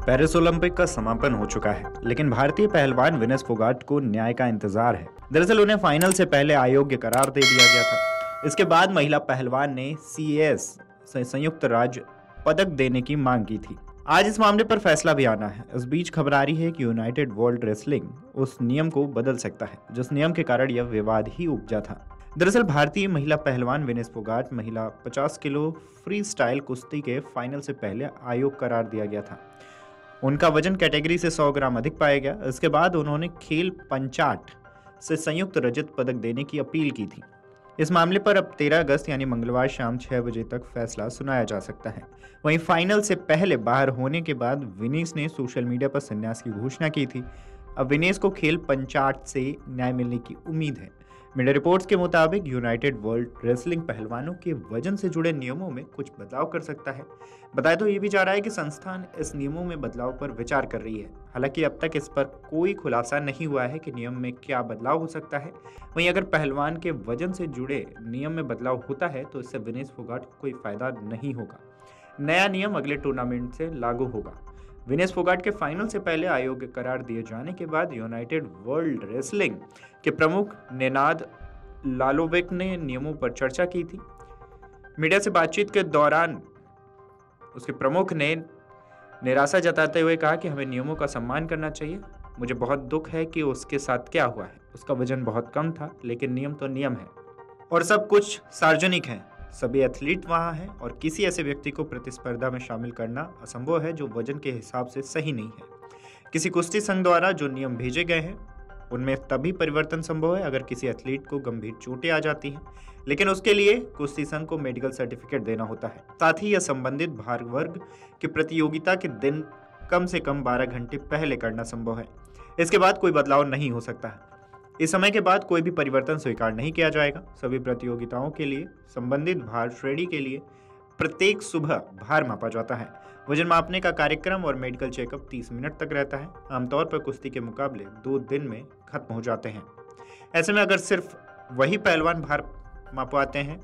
Paris Olympic का समापन हो चुका है, लेकिन भारतीय पहलवान विनेश फोगाट को न्याय का इंतजार है। दरअसल उन्हें फाइनल से पहले अयोग्य करार दे दिया गया था। इसके बाद महिला पहलवान ने सीएस से संयुक्त राज्य पदक देने की मांग की थी। आज इस मामले पर फैसला भी आना है। इस बीच खबर आ रही है कि यूनाइटेड वर्ल्ड रेसलिंग उस नियम को बदल सकता है जिस नियम के कारण यह विवाद ही उपजा था। दरअसल भारतीय महिला पहलवान विनेश फोगाट महिला 50 किलो फ्री स्टाइल कुश्ती के फाइनल से पहले अयोग्य करार दिया गया था। उनका वजन कैटेगरी से 100 ग्राम अधिक पाया गया। इसके बाद उन्होंने खेल पंचाट से संयुक्त रजत पदक देने की अपील की थी। इस मामले पर अब 13 अगस्त यानी मंगलवार शाम 6 बजे तक फैसला सुनाया जा सकता है। वहीं फाइनल से पहले बाहर होने के बाद विनेश ने सोशल मीडिया पर संन्यास की घोषणा की थी। अब विनेश को खेल पंचाट से न्याय मिलने की उम्मीद है। मीडिया रिपोर्ट्स के मुताबिक यूनाइटेड वर्ल्ड रेसलिंग पहलवानों के वजन से जुड़े नियमों में कुछ बदलाव कर सकता है। बताया तो ये भी जा रहा है कि संस्थान इस नियमों में बदलाव पर विचार कर रही है। हालांकि अब तक इस पर कोई खुलासा नहीं हुआ है कि नियम में क्या बदलाव हो सकता है। वहीं अगर पहलवान के वजन से जुड़े नियम में बदलाव होता है तो इससे विनेश फोगाट को कोई फायदा नहीं होगा। नया नियम अगले टूर्नामेंट से लागू होगा। विनेश फोगाट के फाइनल से पहले अयोग्य करार दिए जाने के बाद यूनाइटेड वर्ल्ड रेसलिंग के प्रमुख नेनाद लालोवेक ने नियमों पर चर्चा की थी। मीडिया से बातचीत के दौरान उसके प्रमुख ने निराशा जताते हुए कहा कि हमें नियमों का सम्मान करना चाहिए। मुझे बहुत दुख है कि उसके साथ क्या हुआ है। उसका वजन बहुत कम था, लेकिन नियम तो नियम है और सब कुछ सार्वजनिक है। सभी एथलीट वहां हैं और किसी ऐसे व्यक्ति को प्रतिस्पर्धा में शामिल करना असंभव है जो वजन के हिसाब से सही नहीं है। किसी कुश्ती संघ द्वारा जो नियम भेजे गए हैं उनमें तभी परिवर्तन संभव है अगर किसी एथलीट को गंभीर चोटें आ जाती हैं, लेकिन उसके लिए कुश्ती संघ को मेडिकल सर्टिफिकेट देना होता है। साथ ही यह संबंधित भार वर्ग की प्रतियोगिता के दिन कम से कम 12 घंटे पहले करना संभव है। इसके बाद कोई बदलाव नहीं हो सकता है। इस समय के बाद कोई भी परिवर्तन स्वीकार नहीं किया जाएगा। सभी प्रतियोगिताओं के लिए संबंधित भार श्रेणी के लिए प्रत्येक सुबह भार मापा जाता है। वजन मापने का कार्यक्रम और मेडिकल चेकअप 30 मिनट तक रहता है। आमतौर पर कुश्ती के मुकाबले 2 दिन में खत्म हो जाते हैं। ऐसे में अगर सिर्फ वही पहलवान भार मापवाते हैं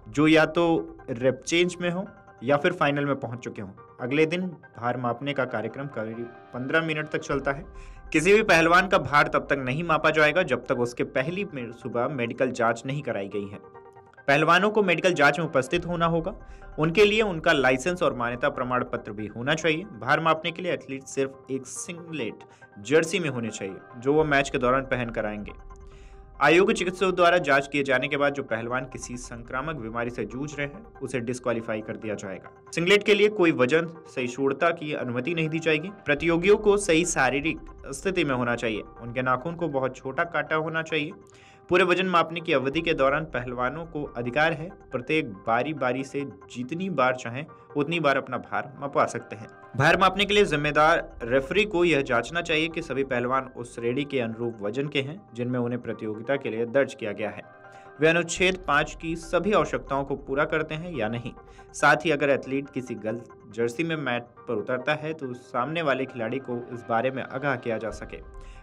जो या तो रेप चेंज में हो या फिर फाइनल में पहुंच चुके हों, अगले दिन भार मापने का कार्यक्रम करीब 15 मिनट तक चलता है। किसी भी पहलवान का भार तब तक नहीं मापा जाएगा जब तक उसके पहली सुबह मेडिकल जांच नहीं कराई गई है। पहलवानों को मेडिकल जांच में उपस्थित होना होगा। उनके लिए उनका लाइसेंस और मान्यता प्रमाण पत्र भी होना चाहिए। भार मापने के लिए एथलीट सिर्फ एक सिंगलेट जर्सी में होने चाहिए जो वो मैच के दौरान पहन कर आएंगे। आयोग चिकित्सकों द्वारा जांच किए जाने के बाद जो पहलवान किसी संक्रामक बीमारी से जूझ रहे हैं उसे डिस्क्वालीफाई कर दिया जाएगा। सिंगलेट के लिए कोई वजन सहिष्णुता की अनुमति नहीं दी जाएगी। प्रतियोगियों को सही शारीरिक स्थिति में होना चाहिए। उनके नाखून को बहुत छोटा काटा होना चाहिए। पूरे वजन मापने की अवधि के दौरान पहलवानों को अधिकार है प्रत्येक बारी बारी से जितनी बार चाहें उतनी बार अपना भार मापवा सकते हैं। भार मापने के लिए जिम्मेदार रेफरी को यह जांचना चाहिए कि सभी पहलवान उस श्रेणी के अनुरूप वजन के हैं जिनमें उन्हें प्रतियोगिता के लिए दर्ज किया गया है। वे अनुच्छेद 5 की सभी आवश्यकताओं को पूरा करते हैं या नहीं। साथ ही अगर एथलीट किसी गलत जर्सी में मैट पर उतरता है तो सामने वाले खिलाड़ी को इस बारे में आगाह किया जा सके।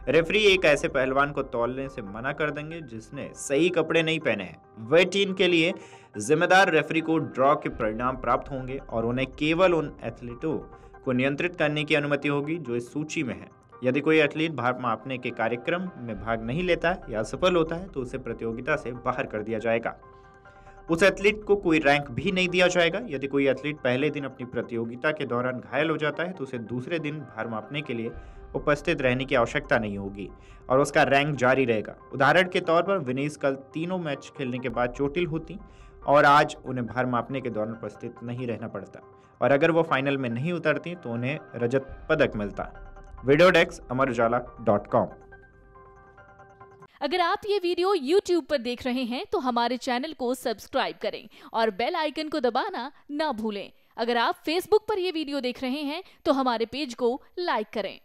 रेफरी एक ऐसे पहलवान को तौलने से मना कर देंगे जिसने सही कपड़े नहीं पहने हैं। वे टीम के लिए जिम्मेदार रेफरी को ड्रॉ के परिणाम प्राप्त होंगे और उन्हें केवल उन एथलीटों को नियंत्रित करने की अनुमति होगी जो इस सूची में है। यदि कोई एथलीट भार मापने के कार्यक्रम में भाग नहीं लेता है या असफल होता है तो उसे प्रतियोगिता से बाहर कर दिया जाएगा। उस एथलीट को कोई रैंक भी नहीं दिया जाएगा। यदि कोई एथलीट पहले दिन अपनी प्रतियोगिता के दौरान घायल हो जाता है तो उसे दूसरे दिन भार मापने के लिए उपस्थित रहने की आवश्यकता नहीं होगी और उसका रैंक जारी रहेगा। उदाहरण के तौर पर विनेश कल तीनों मैच खेलने के बाद चोटिल होती और आज उन्हें भार मापने के दौरान उपस्थित नहीं रहना पड़ता और अगर वो फाइनल में नहीं उतरती तो उन्हें रजत पदक मिलता। Video desk amarujala.com। अगर आप ये वीडियो YouTube पर देख रहे हैं तो हमारे चैनल को सब्सक्राइब करें और बेल आइकन को दबाना ना भूलें। अगर आप Facebook पर ये वीडियो देख रहे हैं तो हमारे पेज को लाइक करें।